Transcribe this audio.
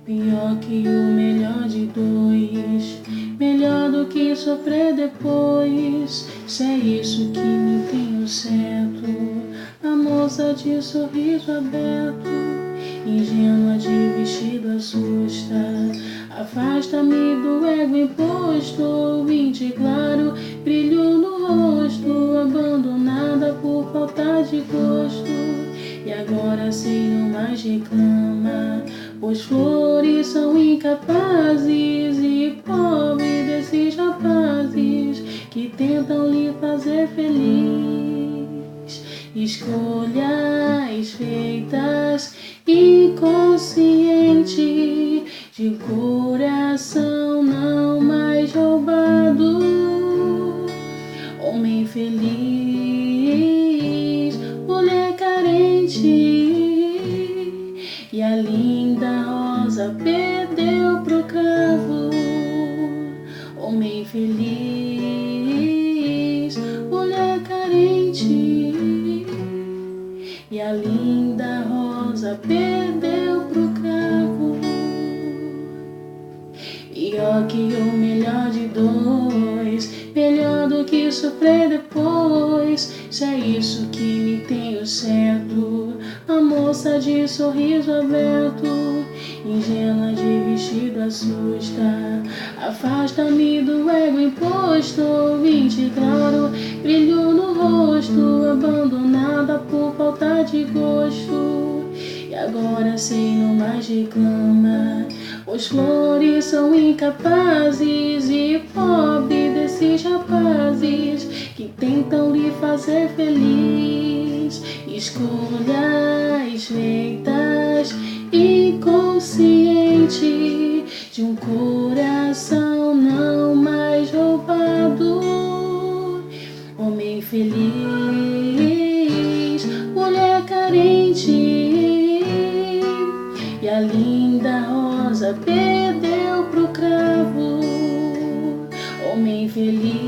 Pior que o melhor de dois, melhor do que sofrer depois. Se é isso que me tem o certo, a moça de sorriso aberto, ingênua de vestido assusta. Afasta-me do ego imposto, vinte claro, brilho no rosto, abandonada por falta de gosto. E agora sei não mais reclama, pois flores são incapazes, e pobre desses rapazes que tentam lhe fazer feliz. Escolhas feitas inconsciente, de coração não mais roubado. Homem feliz, mulher carente, e a linda rosa perdeu pro cravo. Homem feliz, mulher carente, e a linda rosa perdeu pro cravo. Pior que o melhor de dois, melhor do que sofrer depois. Se é isso que me tem o certo, a moça de sorriso aberto, ingênua de vestido assusta. Afasta-me do ego imposto, vinte claro, brilho no rosto, abandonada por falta de gosto. E agora sei não mais reclama, pois flores são incapazes, e pobre desses rapazes que tentam lhe fazer feliz. Escolhas feitas inconsciente, de um coração não mais roubado. Homem feliz, mulher carente, e a linda rosa perdeu pro cravo. Homem feliz,